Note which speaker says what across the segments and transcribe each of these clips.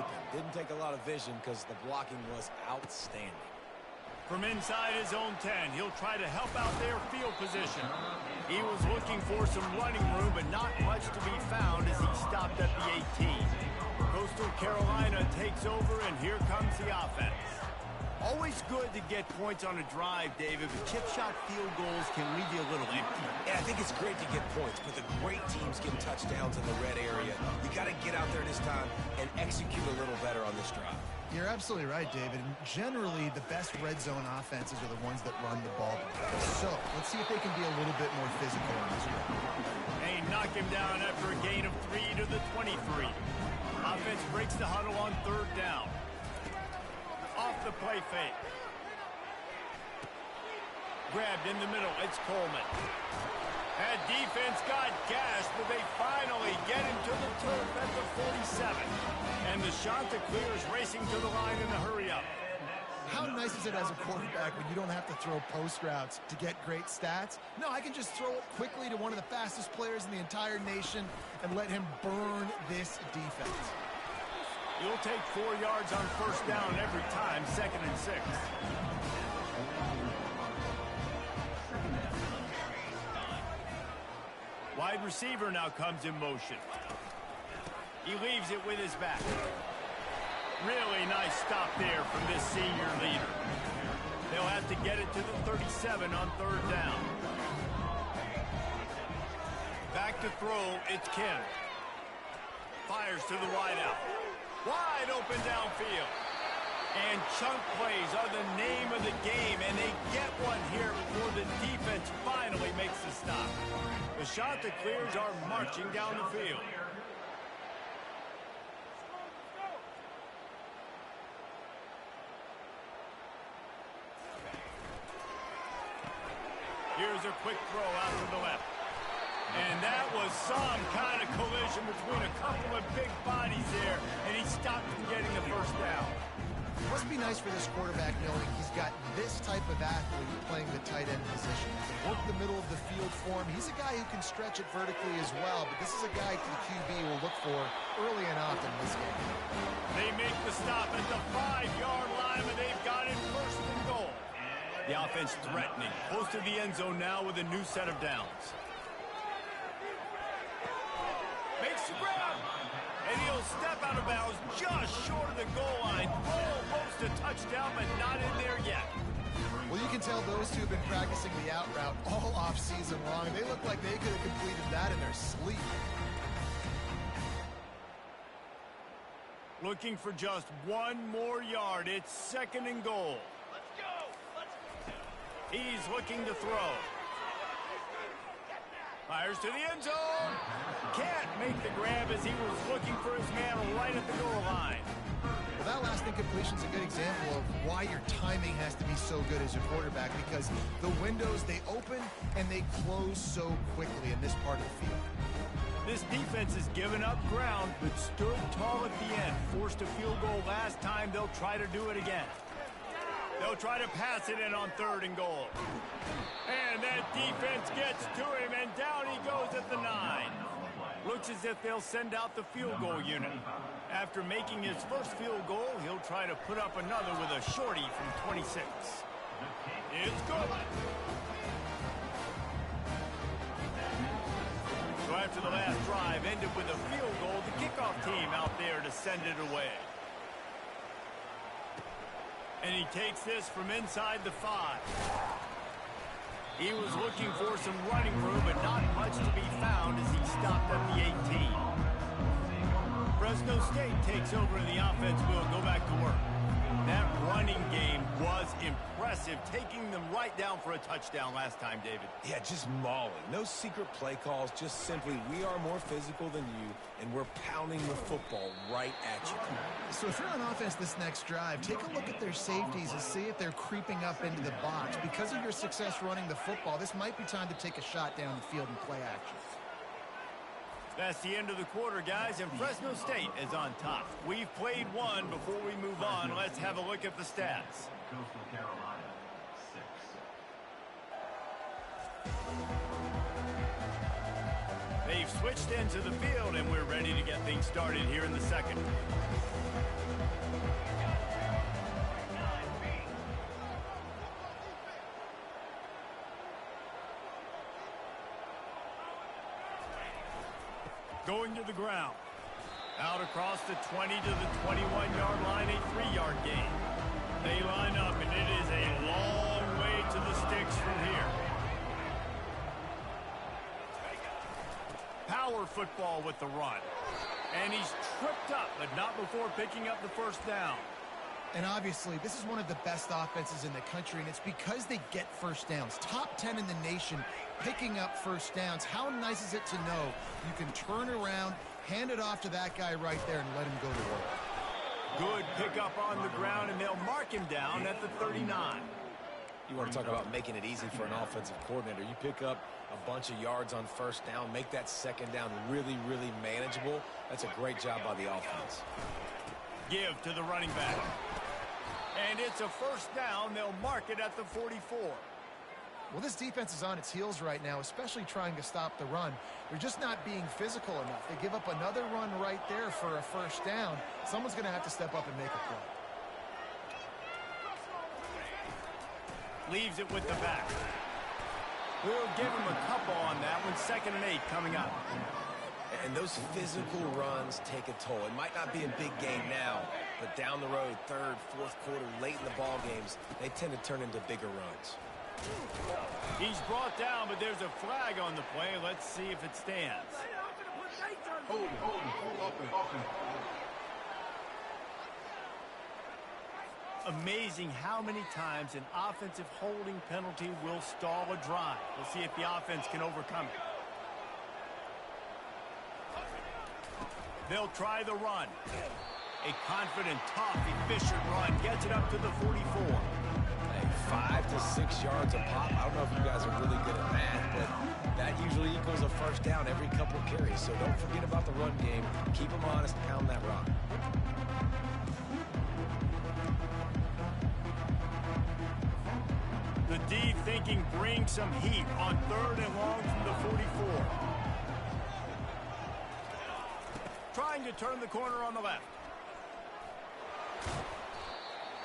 Speaker 1: open. Didn't take a lot of vision because the blocking was outstanding.
Speaker 2: From inside his own 10, he'll try to help out their field position. He was looking for some running room, but not much to be found as he stopped at the 18. Coastal Carolina takes over, and here comes the offense. Always good to get points on a drive, David, but chip shot field goals can leave you a little empty.
Speaker 1: Yeah, I think it's great to get points, but the great teams getting touchdowns in the red area. You got to get out there this time and execute a little better on this drive.
Speaker 3: You're absolutely right, David. And generally, the best red zone offenses are the ones that run the ball. So, let's see if they can be a little bit more physical on this drive.
Speaker 2: They knock him down after a gain of 3 to the 23. Offense breaks the huddle on 3rd down. Off the play fake. Grabbed in the middle. It's Coleman. That defense got gashed, but they finally get him to the turf at the 47. And the Chanticleer is racing to the line in a hurry-up.
Speaker 3: How nice is it as a quarterback when you don't have to throw post routes to get great stats? No, I can just throw it quickly to one of the fastest players in the entire nation and let him burn this defense.
Speaker 2: You'll take 4 yards on 1st down every time, 2nd and 6. Wide receiver now comes in motion. He leaves it with his back. Really nice stop there from this senior leader. They'll have to get it to the 37 on 3rd down. Back to throw, it's Kim. Fires to the wideout. Wide open downfield. And chunk plays are the name of the game, and they get one here before the defense finally makes the stop. The Chanticleers are marching down the field. Here's a quick throw out to the left. And that was some kind of collision between a couple of big bodies there, and he stopped from getting the 1st down.
Speaker 3: It must be nice for this quarterback knowing he's got this type of athlete playing the tight end position. Work the middle of the field for him. He's a guy who can stretch it vertically as well, but this is a guy the QB will look for early and often in this game.
Speaker 2: They make the stop at the 5-yard line, and they've got it 1st and goal. The offense threatening, close to the end zone now with a new set of downs. Makes the grab, and he'll step out of bounds just short of the goal line. Almost a touchdown, but not in there yet.
Speaker 3: Well, you can tell those two have been practicing the out route all off-season long. They look like they could have completed that in their sleep.
Speaker 2: Looking for just 1 more yard. It's 2nd and goal. He's looking to throw. Fires to the end zone. Can't make the grab as he was looking for his man right at the goal line.
Speaker 3: Well, that last incompletion is a good example of why your timing has to be so good as a quarterback, because the windows, they open and they close so quickly in this part of the field.
Speaker 2: This defense has given up ground, but stood tall at the end. Forced a field goal last time. They'll try to do it again. They'll try to pass it in on 3rd and goal. And that defense gets to him, and down he goes at the 9. Looks as if they'll send out the field goal unit. After making his 1st field goal, he'll try to put up another with a shorty from 26. It's good. So after the last drive ended with a field goal, the kickoff team out there to send it away. And he takes this from inside the 5. He was looking for some running room, but not much to be found as he stopped at the 18. Fresno State takes over and the offense will go back to work. That running game was impressive, taking them right down for a touchdown last time, David.
Speaker 1: Yeah, just mauling. No secret play calls, just simply we are more physical than you, and we're pounding the football right at you.
Speaker 3: So if you're on offense this next drive, take a look at their safeties and see if they're creeping up into the box. Because of your success running the football, this might be time to take a shot down the field and play action.
Speaker 2: That's the end of the quarter, guys, and Fresno State is on top. We've played one. Before we move on, let's have a look at the stats.
Speaker 4: Coastal Carolina, 6.
Speaker 2: They've switched into the field, and we're ready to get things started here in the 2nd. Going to the ground. Out across the 20 to the 21-yard line, a 3-yard gain. They line up, and it is a long way to the sticks from here. Power football with the run. And he's tripped up, but not before picking up the first down.
Speaker 3: And obviously, this is one of the best offenses in the country, and it's because they get first downs. Top 10 in the nation picking up first downs. How nice is it to know you can turn around, hand it off to that guy right there, and let him go to work.
Speaker 2: Good pickup on the ground, and they'll mark him down at the 39.
Speaker 1: You want to talk about making it easy for an offensive coordinator. You pick up a bunch of yards on first down, make that second down really, really manageable. That's a great job by the offense.
Speaker 2: Give to the running back. And it's a first down. They'll mark it at the 44.
Speaker 3: Well, this defense is on its heels right now, especially trying to stop the run. They're just not being physical enough. They give up another run right there for a first down. Someone's going to have to step up and make a play.
Speaker 2: Leaves it with the back. We'll give him a couple on that one. 2nd and 8 coming up.
Speaker 1: And those physical runs take a toll. It might not be a big game now, but down the road, 3rd, 4th quarter, late in the ball games, they tend to turn into bigger runs.
Speaker 2: He's brought down, but there's a flag on the play. Let's see if it stands.
Speaker 4: Hold open.
Speaker 2: Amazing how many times an offensive holding penalty will stall a drive. We'll see if the offense can overcome it. They'll try the run. A confident, tough, efficient run gets it up to the 44.
Speaker 1: Hey, 5 to 6 yards a pop. I don't know if you guys are really good at math, but that usually equals a first down every couple carries. So don't forget about the run game. Keep them honest, pound that rock.
Speaker 2: The D thinking bring some heat on 3rd and long from the 44. Trying to turn the corner on the left.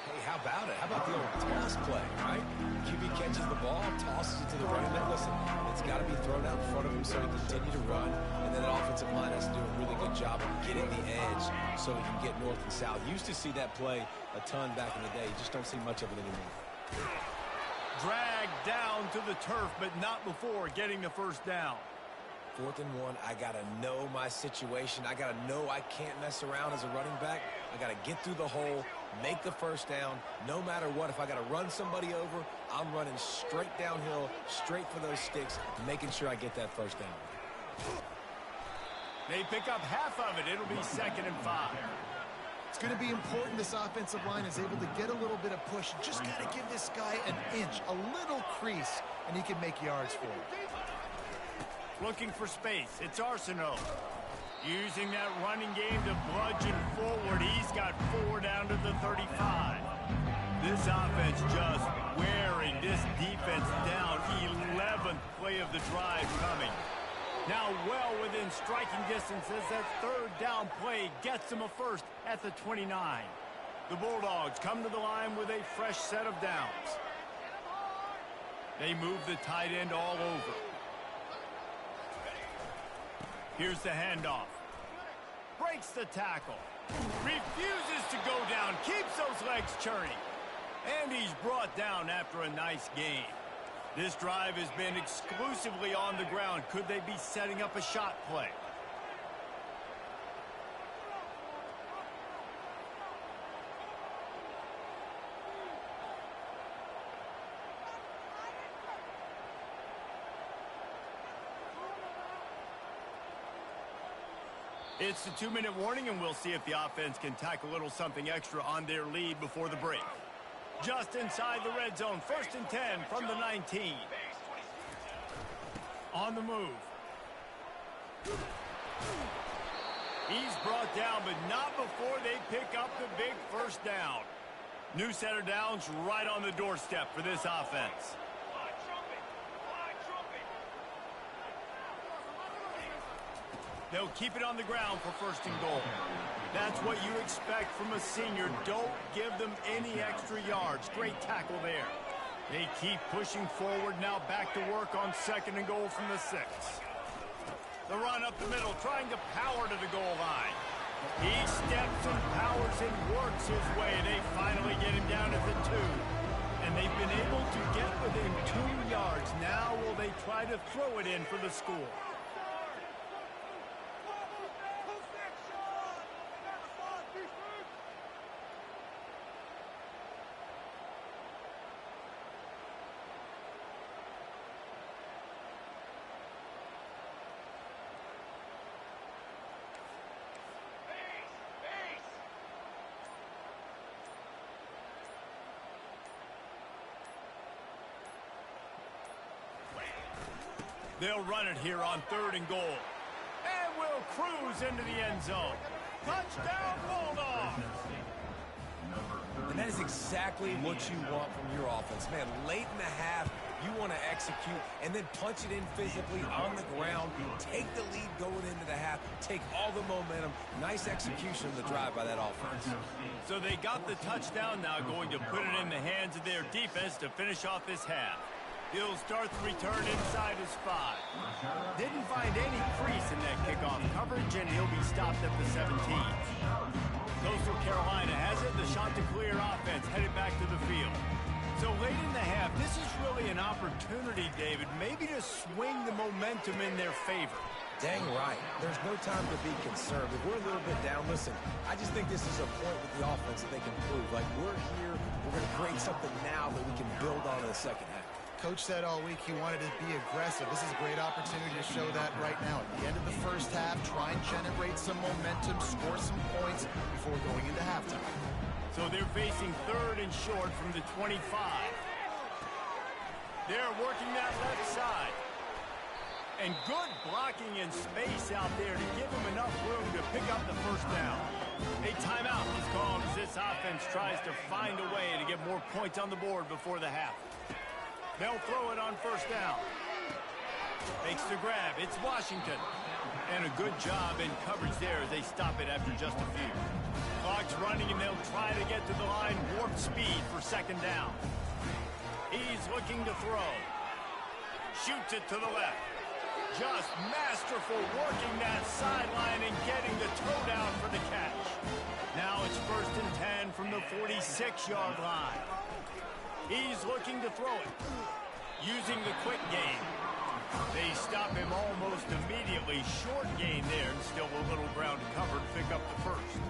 Speaker 1: Hey, how about it? How about the old toss play, right? QB catches the ball, tosses it to the running back. Listen, it's got to be thrown out in front of him so he can continue to run. And then the offensive line has to do a really good job of getting the edge so he can get north and south. Used to see that play a ton back in the day. You just don't see much of it anymore.
Speaker 2: Dragged down to the turf, but not before getting the first down.
Speaker 1: 4th and 1, I got to know my situation. I got to know I can't mess around as a running back. I got to get through the hole, make the first down, no matter what. If I got to run somebody over, I'm running straight downhill, straight for those sticks, making sure I get that first down.
Speaker 2: They pick up half of it. It'll be 2nd and 5.
Speaker 3: It's going to be important this offensive line is able to get a little bit of push. Just got to give this guy an inch, a little crease, and he can make yards for it.
Speaker 2: Looking for space. It's Arsenault. Using that running game to bludgeon forward. He's got 4 down to the 35. This offense just wearing this defense down. 11th play of the drive coming. Now well within striking distance as that 3rd down play gets them a first at the 29. The Bulldogs come to the line with a fresh set of downs. They move the tight end all over. Here's the handoff. Breaks the tackle. Refuses to go down. Keeps those legs churning. And he's brought down after a nice game. This drive has been exclusively on the ground. Could they be setting up a shot play? It's the 2-minute warning, and we'll see if the offense can tack a little something extra on their lead before the break. Just inside the red zone, 1st and 10 from the 19. On the move. He's brought down, but not before they pick up the big first down. New set of downs right on the doorstep for this offense. They'll keep it on the ground for 1st and goal. That's what you expect from a senior. Don't give them any extra yards. Great tackle there. They keep pushing forward. Now back to work on 2nd and goal from the 6. The run up the middle, trying to power to the goal line. He steps and powers and works his way. They finally get him down at the 2. And they've been able to get within 2 yards. Now will they try to throw it in for the score? They'll run it here on 3rd and goal. And will cruise into the end zone. Touchdown, Bulldogs!
Speaker 1: And that is exactly what you want from your offense. Man, late in the half, you want to execute and then punch it in physically on the ground. Take the lead going into the half. Take all the momentum. Nice execution of the drive by that offense.
Speaker 2: So they got the touchdown, now going to put it in the hands of their defense to finish off this half. He'll start the return inside his 5. Didn't find any crease in that kickoff coverage, and he'll be stopped at the 17. Coastal Carolina has it. The Chanticleer offense headed back to the field. So late in the half, this is really an opportunity, David, maybe to swing the momentum in their favor.
Speaker 1: Dang right. There's no time to be concerned. If we're a little bit down, listen, I just think this is a point with the offense that they can prove. Like, we're here, we're going to create something now that we can build on in the second half.
Speaker 3: Coach said all week he wanted to be aggressive. This is a great opportunity to show that right now. At the end of the first half, try and generate some momentum, score some points before going into halftime.
Speaker 2: So they're facing 3rd and short from the 25. They're working that left side. And good blocking in space out there to give him enough room to pick up the first down. A timeout is called as this offense tries to find a way to get more points on the board before the half. They'll throw it on 1st down. Makes the grab. It's Washington. And a good job in coverage there as they stop it after just a few. Clock's running, and they'll try to get to the line warp speed for 2nd down. He's looking to throw. Shoots it to the left. Just masterful working that sideline and getting the toe down for the catch. Now it's 1st and 10 from the 46-yard line. He's looking to throw it. Using the quick game. They stop him almost immediately. Short gain there, and still a little ground to cover to pick up the first.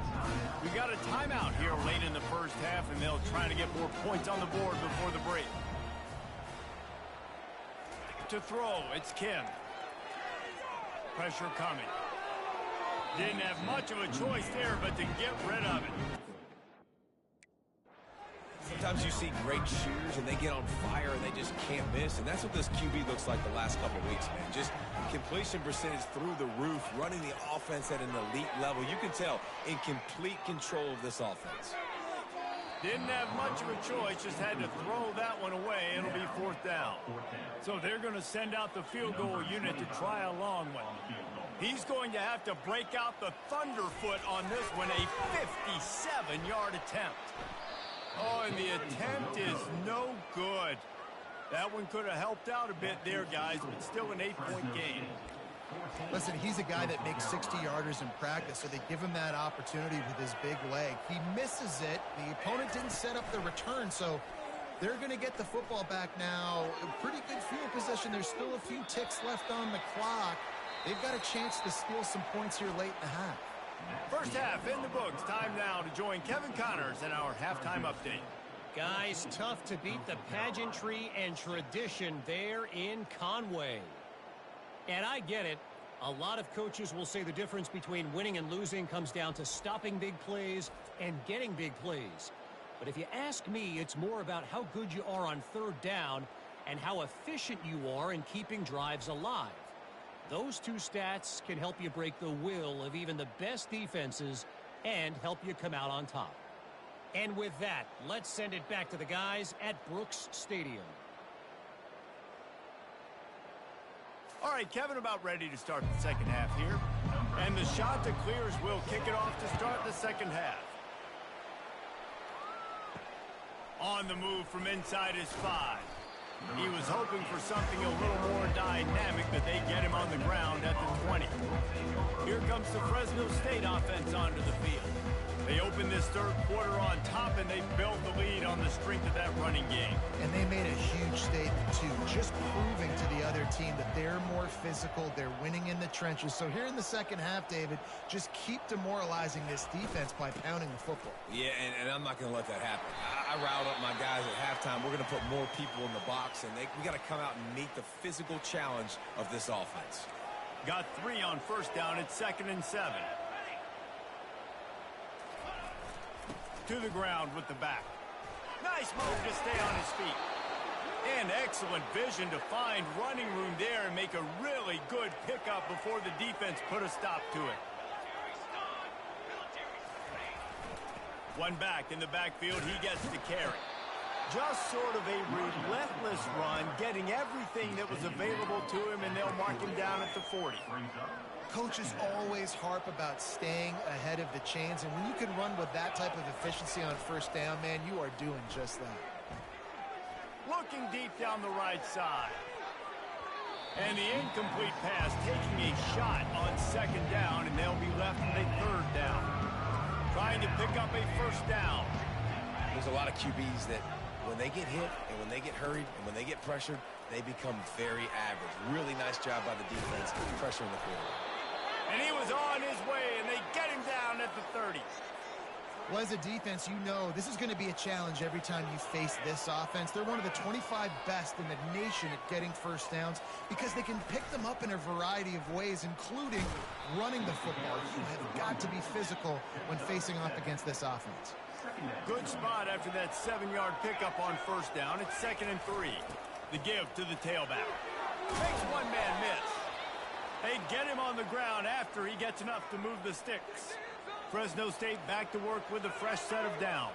Speaker 2: We got a timeout here late in the first half, and they'll try to get more points on the board before the break. To throw, it's Kim. Pressure coming. Didn't have much of a choice there, but to get rid of it.
Speaker 1: Sometimes you see great shooters and they get on fire and they just can't miss. And that's what this QB looks like the last couple of weeks, man. Just completion percentage through the roof, running the offense at an elite level. You can tell in complete control of this offense.
Speaker 2: Didn't have much of a choice, just had to throw that one away. It'll be 4th down. So they're going to send out the field goal unit to try a long one. He's going to have to break out the thunderfoot on this one, a 57-yard attempt. Oh, and the attempt is no good. That one could have helped out a bit there, guys, but still an 8-point game.
Speaker 3: Listen, he's a guy that makes 60-yarders in practice, so they give him that opportunity with his big leg. He misses it. The opponent didn't set up the return, so they're going to get the football back now. A pretty good field position. There's still a few ticks left on the clock. They've got a chance to steal some points here late in the half.
Speaker 2: First half in the books. Time now to join Kevin Connors in our halftime update.
Speaker 5: Guys, tough to beat the pageantry and tradition there in Conway. And I get it. A lot of coaches will say the difference between winning and losing comes down to stopping big plays and getting big plays. But if you ask me, it's more about how good you are on 3rd down and how efficient you are in keeping drives alive. Those two stats can help you break the will of even the best defenses and help you come out on top. And with that, let's send it back to the guys at Brooks Stadium.
Speaker 2: All right, Kevin, about ready to start the second half here. And the Chanticleers will kick it off to start the second half. On the move from inside his 5. He was hoping for something a little more dynamic, but they get him on the ground at the 20. Here comes the Fresno State offense onto the field. They opened this third quarter on top, and they built the lead on the strength of that running game.
Speaker 3: And they made a huge statement, too, just proving to the other team that they're more physical, they're winning in the trenches. So here in the second half, David, just keep demoralizing this defense by pounding the football.
Speaker 1: Yeah, and I'm not going to let that happen. I riled up my guys at halftime. We're going to put more people in the box, and we got to come out and meet the physical challenge of this offense.
Speaker 2: Got 3 on first down. It's 2nd and 7. To the ground with the back. Nice move to stay on his feet. And excellent vision to find running room there and make a really good pickup before the defense put a stop to it. One back in the backfield, he gets to carry. Just sort of a relentless run, getting everything that was available to him, and they'll mark him down at the 40.
Speaker 3: Coaches always harp about staying ahead of the chains, and when you can run with that type of efficiency on first down, man, you are doing just that.
Speaker 2: Looking deep down the right side. And the incomplete pass taking a shot on 2nd down, and they'll be left with a 3rd down. Trying to pick up a 1st down.
Speaker 1: There's a lot of QBs that when they get hit and when they get hurried and when they get pressured, they become very average. Really nice job by the defense pressuring the quarterback.
Speaker 2: And he was on his way, and they get him down at the 30.
Speaker 3: Well, as a defense, you know this is going to be a challenge every time you face this offense. They're one of the 25 best in the nation at getting first downs because they can pick them up in a variety of ways, including running the football. You have got to be physical when facing off against this offense.
Speaker 2: Good spot after that 7-yard pickup on first down. It's 2nd and 3. The give to the tailback. Makes one man miss. They get him on the ground after he gets enough to move the sticks. Fresno State back to work with a fresh set of downs.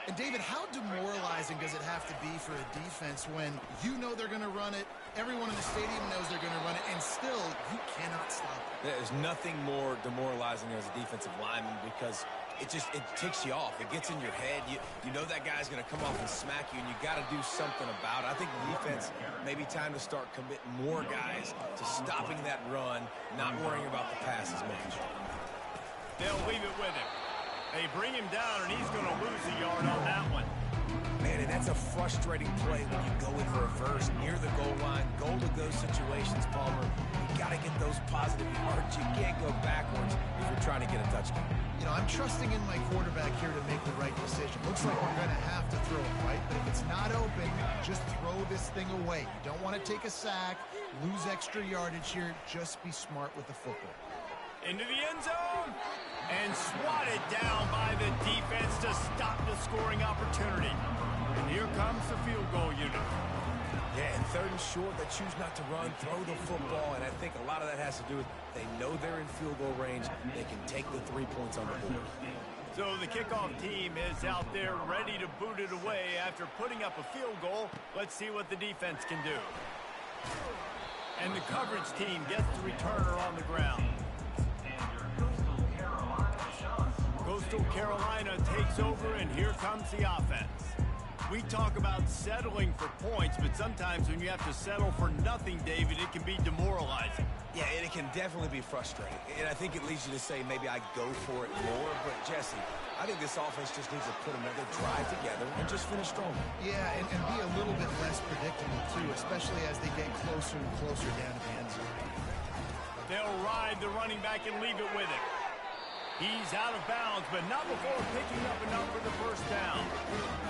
Speaker 3: And David, how demoralizing does it have to be for a defense when you know they're going to run it, everyone in the stadium knows they're going to run it, and still you cannot stop it?
Speaker 1: There's nothing more demoralizing as a defensive lineman because it ticks you off. It gets in your head. You know that guy's going to come off and smack you, and you got to do something about it. I think the defense maybe time to start committing more guys to stopping that run, not worrying about the pass as much.
Speaker 2: They'll leave it with him. They bring him down, and he's going to lose a yard on that one.
Speaker 1: Man, and that's a frustrating play when you go in reverse near the goal line, goal-to-go situations, Palmer. You got to get those positive yards. You can't go backwards if you're trying to get a touchdown.
Speaker 3: You know, I'm trusting in my quarterback here to make the right decision. Looks like we're going to have to throw it, right? But if it's not open, just throw this thing away. You don't want to take a sack, lose extra yardage here. Just be smart with the football.
Speaker 2: Into the end zone, and swatted down by the defense to stop the scoring opportunity. And here comes the field goal unit.
Speaker 1: Yeah, and 3rd and short, they choose not to run, throw the football, and I think a lot of that has to do with they know they're in field goal range. They can take the 3 points on the board.
Speaker 2: So the kickoff team is out there ready to boot it away after putting up a field goal. Let's see what the defense can do. And the coverage team gets the returner on the ground. Coastal Carolina takes over, and here comes the offense. We talk about settling for points, but sometimes when you have to settle for nothing, David, it can be demoralizing.
Speaker 1: Yeah, and it can definitely be frustrating. And I think it leads you to say maybe I go for it more. But, Jesse, I think this offense just needs to put another drive together and just finish strong.
Speaker 3: Yeah, and be a little bit less predictable, too, especially as they get closer and closer down to the end zone.
Speaker 2: They'll ride the running back and leave it with him. He's out of bounds, but not before picking up enough for the 1st down.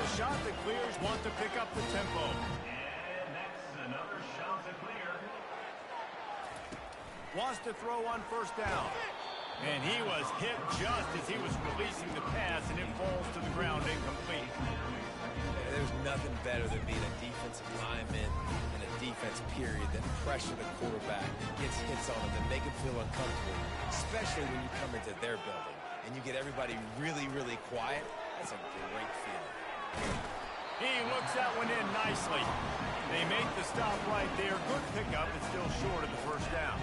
Speaker 2: The shot that clears wants to pick up the tempo.
Speaker 4: And next, another shot to clear.
Speaker 2: Wants to throw on 1st down. And he was hit just as he was releasing the pass, and it falls to the ground incomplete.
Speaker 1: There's nothing better than being a defensive lineman in a defense period that pressure the quarterback, gets hits on him, that make him feel uncomfortable, especially when you come into their building and you get everybody really, really quiet. That's a great feeling.
Speaker 2: He looks that one in nicely. They make the stop right there. Good pickup, but still short of the 1st down.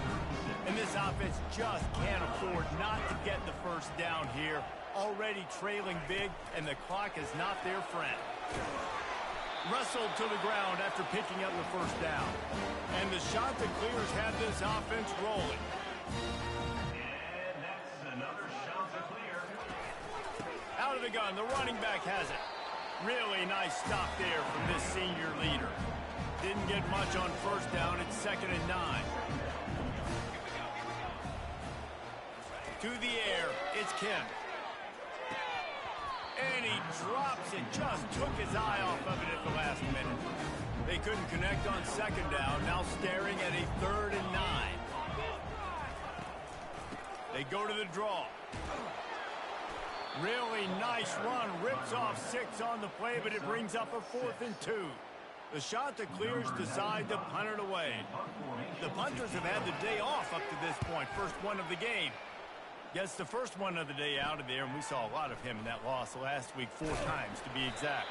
Speaker 2: And this offense just can't afford not to get the 1st down here. Already trailing big, and the clock is not their friend. wrestled to the ground after picking up the first down. And the Chanticleers have this offense rolling.
Speaker 4: And that's another Chanticleer.
Speaker 2: Out of the gun, the running back has it. Really nice stop there from this senior leader. Didn't get much on first down. It's 2nd and 9. To the air, it's Kemp. And he drops it. Just took his eye off of it at the last minute. They couldn't connect on 2nd down. Now staring at a 3rd and 9. They go to the draw. Really nice run. Rips off 6 on the play, but it brings up a 4th and 2. The Chanticleers decide to punt it away. The punters have had the day off up to this point. First one of the game. Gets the first one of the day out of there, and we saw a lot of him in that loss last week, 4 times to be exact.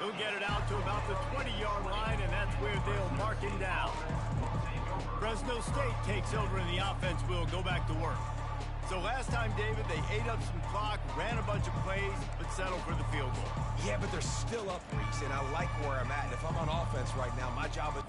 Speaker 2: He'll get it out to about the 20-yard line, and that's where they'll mark him down. Fresno State takes over in the offense. We'll go back to work. So last time, David, they ate up some clock, ran a bunch of plays, but settled for the field goal.
Speaker 1: Yeah, but they're still up, Reese, and I like where I'm at. And if I'm on offense right now, my job is...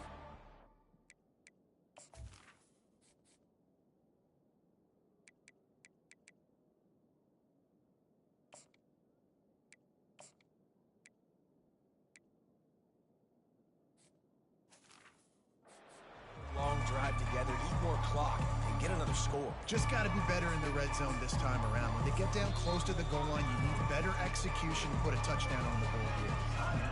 Speaker 1: long drive together, eat more clock, and get another score.
Speaker 3: Just got to be better in the red zone this time around. When they get down close to the goal line, you need better execution to put a touchdown on the board here.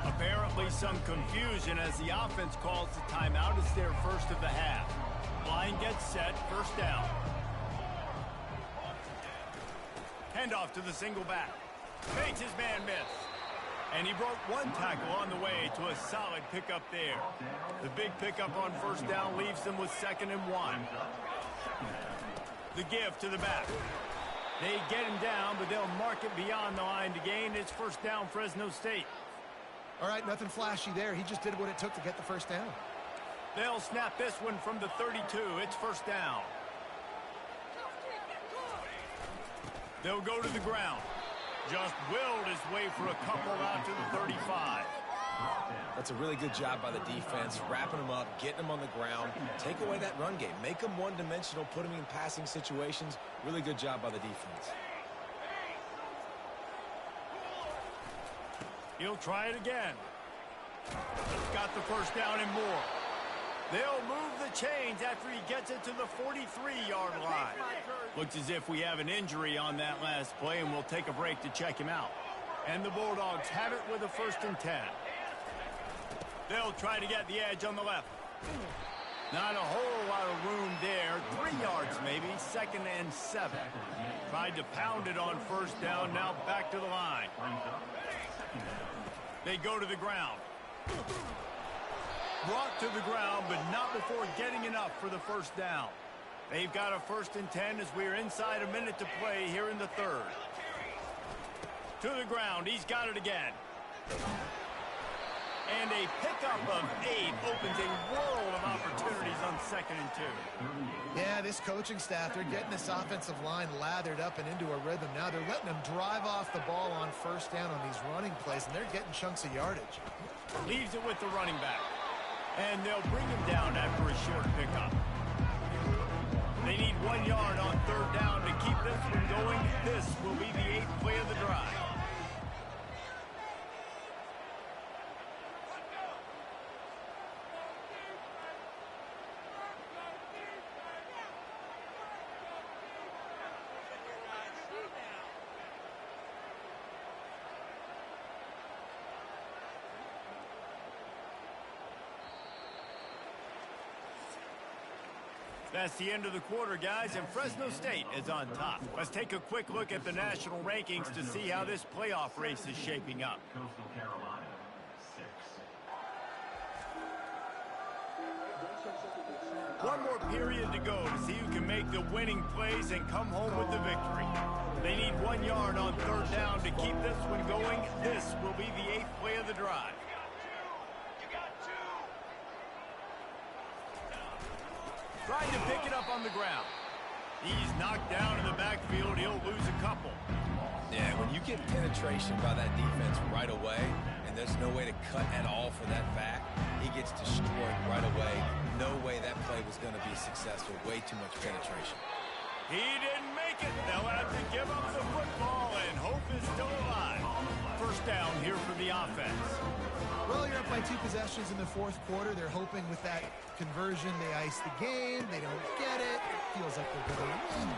Speaker 2: Apparently some confusion as the offense calls the timeout. It's their first of the half. Line gets set, first down. Handoff to the single back. Makes his man miss. And he broke 1 tackle on the way to a solid pickup there. The big pickup on first down leaves them with 2nd and 1. The give to the back. They get him down, but they'll mark it beyond the line to gain. It's first down, Fresno State.
Speaker 3: All right, nothing flashy there. He just did what it took to get the first down.
Speaker 2: They'll snap this one from the 32. It's first down. They'll go to the ground. Just willed his way for a couple out to the 35.
Speaker 1: That's a really good job by the defense, wrapping them up, getting them on the ground. Take away that run game. Make them one-dimensional, put them in passing situations. Really good job by the defense.
Speaker 2: He'll try it again. Got the first down and more. They'll move the chains after he gets it to the 43-yard line. Looks as if we have an injury on that last play, and we'll take a break to check him out. And the Bulldogs have it with a 1st and 10. They'll try to get the edge on the left. Not a whole lot of room there. 3 yards maybe, 2nd and 7. Tried to pound it on first down, now back to the line. They go to the ground. Brought to the ground, but not before getting enough for the first down. They've got a 1st and 10 as we're inside a minute to play here in the 3rd. To the ground, he's got it again. And a pickup of 8 opens a world of opportunities on 2nd and 2.
Speaker 3: Yeah, this coaching staff, they're getting this offensive line lathered up and into a rhythm. Now they're letting them drive off the ball on first down on these running plays, and they're getting chunks of yardage.
Speaker 2: Leaves it with the running back. And they'll bring him down after a short pickup. They need 1 yard on 3rd down to keep this one going. This will be the 8th play of the drive. That's the end of the quarter, guys, and Fresno State is on top. Let's take a quick look at the national rankings to see how this playoff race is shaping up.
Speaker 4: Coastal Carolina, 6.
Speaker 2: One more period to go to see who can make the winning plays and come home with the victory. They need 1 yard on 3rd down to keep this one going. This will be the 8th play of the drive. Trying to pick it up on the ground. He's knocked down in the backfield. He'll lose a couple.
Speaker 1: Yeah, when you get penetration by that defense right away, and there's no way to cut at all for that back, he gets destroyed right away. No way that play was going to be successful. Way too much penetration.
Speaker 2: He didn't make it. They'll have to give up the football, and hope is still alive. First down here for the offense.
Speaker 3: Well, you're up by 2 possessions in the fourth quarter. They're hoping with that conversion they ice the game. They don't get it. Feels like they're going to win.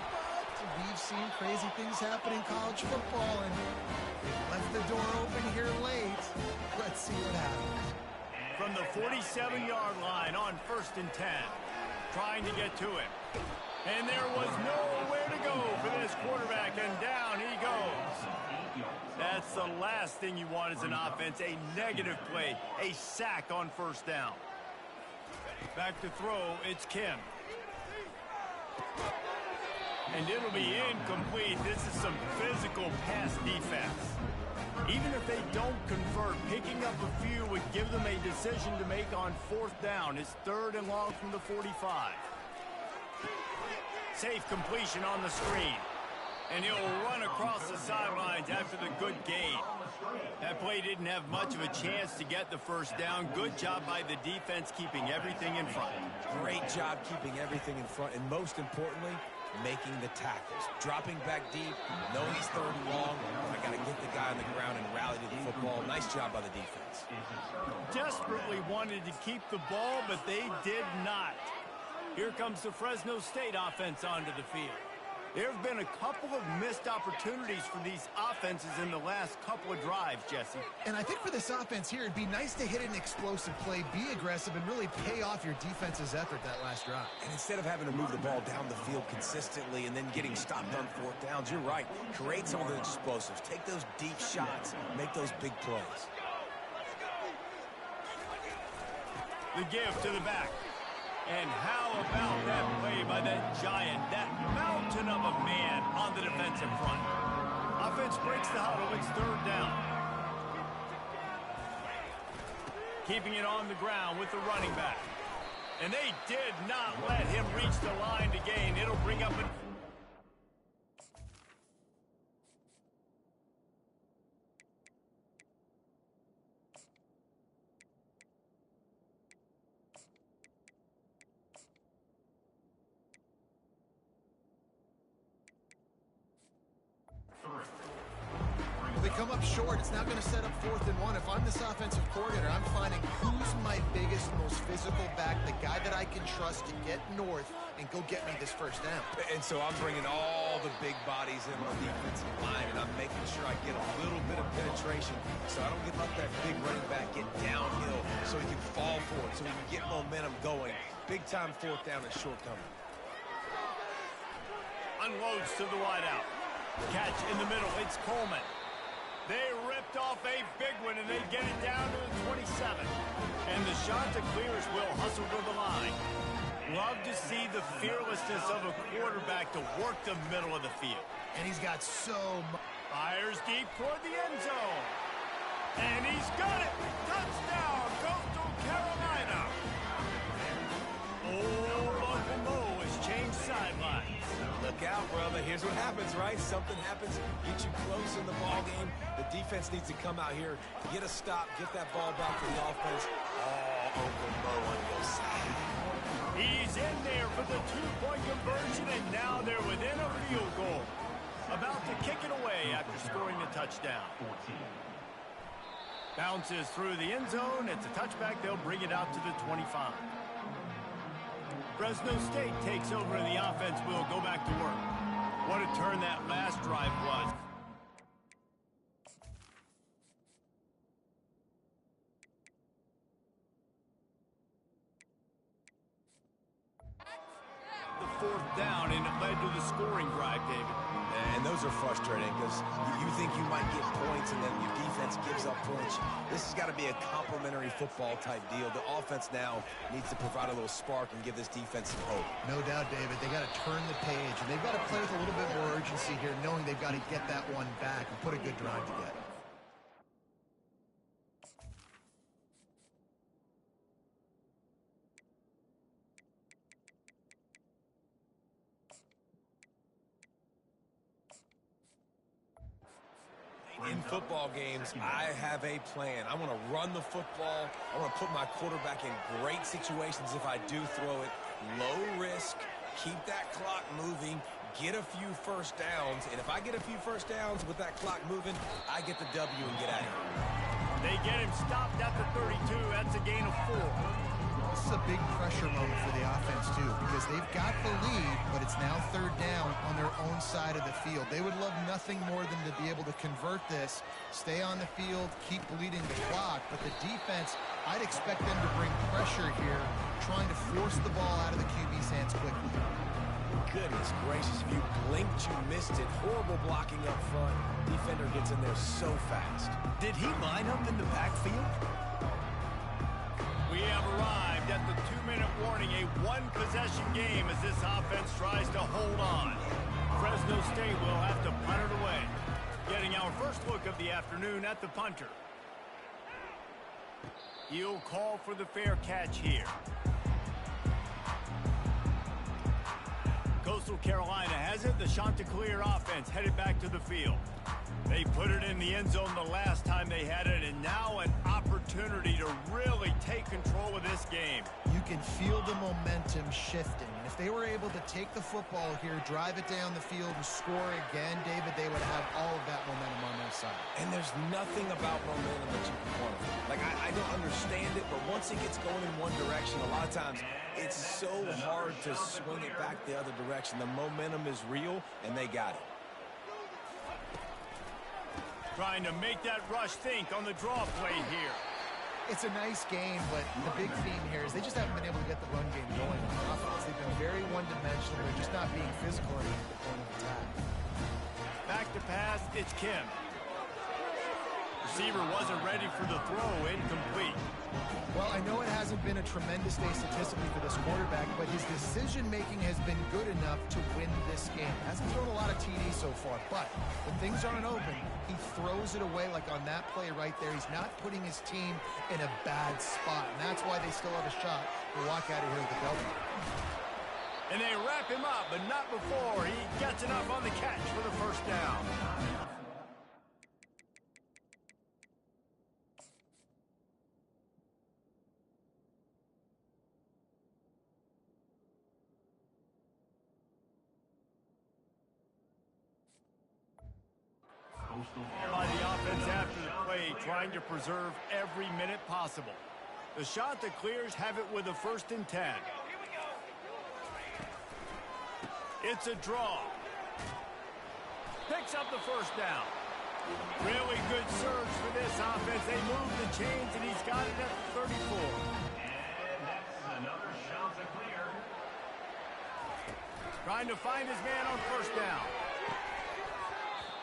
Speaker 3: But we've seen crazy things happen in college football, and they've left the door open here late. Let's see what happens.
Speaker 2: From the 47-yard line on 1st and 10. Trying to get to him. And there was nowhere to go for this quarterback, and down he goes. That's the last thing you want as an offense, a negative play, a sack on 1st down. Back to throw, it's Kim. And it'll be incomplete. This is some physical pass defense. Even if they don't convert, picking up a few would give them a decision to make on 4th down. It's 3rd and long from the 45. Safe completion on the screen. And he'll run across the sidelines after the good gain. That play didn't have much of a chance to get the 1st down. Good job by the defense keeping everything in front.
Speaker 1: Great job keeping everything in front, and most importantly, making the tackles. Dropping back deep, knowing he's 3rd and long. I got to get the guy on the ground and rally to the football. Nice job by the defense.
Speaker 2: Desperately wanted to keep the ball, but they did not. Here comes the Fresno State offense onto the field. There have been a couple of missed opportunities for these offenses in the last couple of drives, Jesse.
Speaker 3: And I think for this offense here, it'd be nice to hit an explosive play, be aggressive, and really pay off your defense's effort that last drive.
Speaker 1: And instead of having to move the ball down the field consistently and then getting stopped on 4th downs, you're right. Create some of the explosives. Take those deep shots. Make those big plays.
Speaker 2: The give to the back. And how about that play by that giant, that mountain of a man on the defensive front? Offense breaks the huddle. It's 3rd down. Keeping it on the ground with the running back. And they did not let him reach the line to gain. It'll bring up an...
Speaker 3: They come up short. It's now going to set up 4th and 1. If I'm this offensive coordinator, I'm finding who's my biggest, most physical back, the guy that I can trust to get north and go get me this 1st down.
Speaker 1: And so I'm bringing all the big bodies in on the defensive line, and I'm making sure I get a little bit of penetration so I don't get let that big running back get downhill so he can fall for it, so he can get momentum going. Big-time 4th down and shortcoming.
Speaker 2: Unloads to the wideout. Catch in the middle. It's Coleman. They ripped off a big one, and they get it down to the 27. And the Chanticleers will hustle to the line. Love to see the fearlessness of a quarterback to work the middle of the field.
Speaker 3: And he's got so much.
Speaker 2: Fires deep toward the end zone. And he's got it. Touchdown, Coastal Carolina. Oh, Uncle Mo has changed sidelines.
Speaker 1: Look out, brother. Here's what happens, right? Something happens, get you close in the ball game. The defense needs to come out here, get a stop, get that ball back to the offense. Oh, Uncle Mo on your side.
Speaker 2: He's in there for the 2-point conversion, and now they're within a field goal. About to kick it away after scoring the touchdown. Bounces through the end zone. It's a touchback. They'll bring it out to the 25. Fresno State takes over, and the offense will go back to work. What a turn that last drive was. The 4th down, and it led to the scoring drive, David.
Speaker 1: And those are frustrating because you think you might get points and then your defense gives up points. This has got to be a complementary football type deal. The offense now needs to provide a little spark and give this defense some hope.
Speaker 3: No doubt, David. They got to turn the page, and they've got to play with a little bit more urgency here, knowing they've got to get that one back and put a good drive together.
Speaker 1: football games, I have a plan. I want to run the football. I want to put my quarterback in great situations if I do throw it. Low risk, keep that clock moving, get a few first downs. And if I get a few first downs with that clock moving, I get the W and get out of here.
Speaker 2: They get him stopped at the 32. That's a gain of 4.
Speaker 3: This is a big pressure moment for the offense, too, because they've got the lead, but it's now third down on their own side of the field. They would love nothing more than to be able to convert this, stay on the field, keep bleeding the clock. But the defense, I'd expect them to bring pressure here, trying to force the ball out of the QB's hands quickly.
Speaker 1: Goodness gracious, if you blinked, you missed it. Horrible blocking up front. Defender gets in there so fast.
Speaker 2: Did he line up in the backfield? We have arrived at the 2-minute warning, a one-possession game as this offense tries to hold on. Fresno State will have to punt it away. Getting our first look of the afternoon at the punter. He'll call for the fair catch here. Coastal Carolina has it. The Chanticleer offense headed back to the field. They put it in the end zone the last time they had it, and now an opportunity to really take control of this game.
Speaker 3: You can feel the momentum shifting. And if they were able to take the football here, drive it down the field, and score again, David, they would have all of that momentum on their side.
Speaker 1: And there's nothing about momentum that you can quantify. Like, I don't understand it, but once it gets going in one direction, a lot of times it's so hard to swing it back the other direction. The momentum is real, and they got it.
Speaker 2: Trying to make that rush think on the draw play here.
Speaker 3: It's a nice game, but the big theme here is they just haven't been able to get the run game going on offense. They've been very one-dimensional. They're just not being physical enough at the point of attack.
Speaker 2: Back to pass, it's Kim. Receiver wasn't ready for the throw, incomplete.
Speaker 3: Well, I know it hasn't been a tremendous day statistically for this quarterback, but his decision-making has been good enough to win this game. Hasn't thrown a lot of TDs so far, but when things aren't open, he throws it away like on that play right there. He's not putting his team in a bad spot, and that's why they still have a shot to walk out of here with the W.
Speaker 2: And they wrap him up, but not before he gets enough on the catch for the first down. By the offense after the play, trying to preserve every minute possible. The Chanticleers have it with a 1st and 10. It's a draw. Picks up the first down. Really good surge for this offense. They move the chains, and he's got it at the 34.
Speaker 4: And that's another Chanticleer.
Speaker 2: Trying to find his man on first down.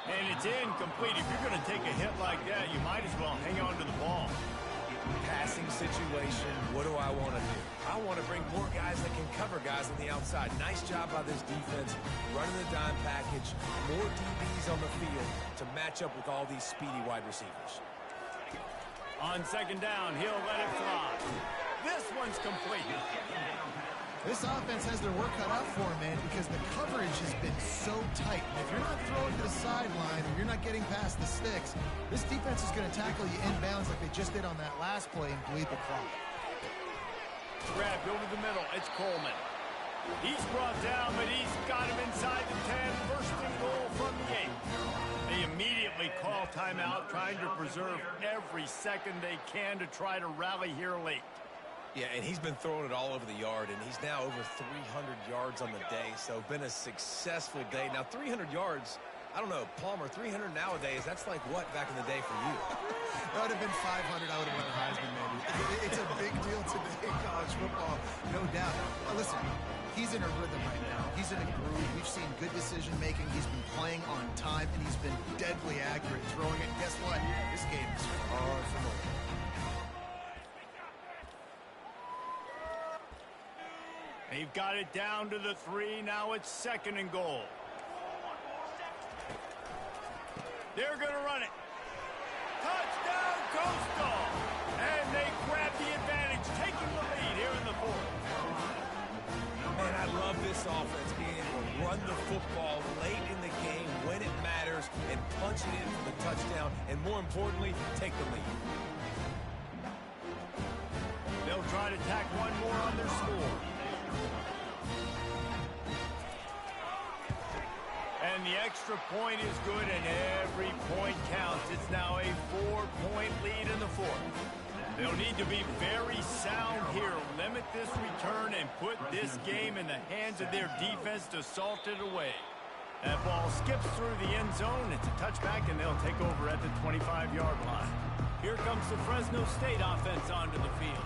Speaker 2: And it's incomplete. If you're going to take a hit like that, you might as well hang on to the ball.
Speaker 1: Passing situation, what do I want to do? I want to bring more guys that can cover guys on the outside. Nice job by this defense, running the dime package, more DBs on the field to match up with all these speedy wide receivers.
Speaker 2: On second down, he'll let it fly. This one's complete.
Speaker 3: This offense has their work cut out for them, man, because the coverage has been so tight. And if you're not throwing to the sideline or you're not getting past the sticks, this defense is going to tackle you inbounds like they just did on that last play and bleed the clock.
Speaker 2: Grabbed over the middle. It's Coleman. He's brought down, but he's got him inside the 10. First and goal from the 8. They immediately call timeout, trying to preserve every second they can to try to rally here late.
Speaker 1: Yeah, and he's been throwing it all over the yard, and he's now over 300 yards on the day, so been a successful day. Now, 300 yards, I don't know, Palmer, 300 nowadays, that's like what back in the day for you?
Speaker 3: That would have been 500. I would have won the Heisman, maybe. It's a big deal today in college football, no doubt. Now, listen, he's in a rhythm right now. He's in a groove. We've seen good decision-making. He's been playing on time, and he's been deadly accurate throwing it. Guess what? This game is far from over.
Speaker 2: They've got it down to the 3. Now it's second and goal. They're going to run it. Touchdown, Coastal! And they grab the advantage, taking the lead here in the 4th.
Speaker 1: Man, I love this offense being able to run the football late in the game when it matters and punch it in for the touchdown, and more importantly, take the lead.
Speaker 2: They'll try to tack one more on their score. And the extra point is good, and every point counts. It's now a 4-point lead in the fourth. They'll need to be very sound here, limit this return, and put this game in the hands of their defense to salt it away. That ball skips through the end zone. It's a touchback, and they'll take over at the 25-yard line. Here comes the Fresno State offense onto the field.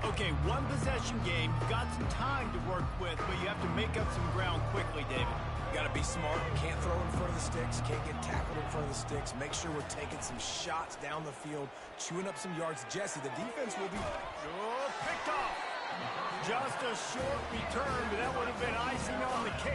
Speaker 2: Okay, one possession game. You've got some time to work with, but you have to make up some ground quickly, David.
Speaker 1: Got to be smart. Can't throw in front of the sticks. Can't get tackled in front of the sticks. Make sure we're taking some shots down the field, chewing up some yards. Jesse, the defense will be...
Speaker 2: Picked off. Just a short return, but that would have been icing on the cake.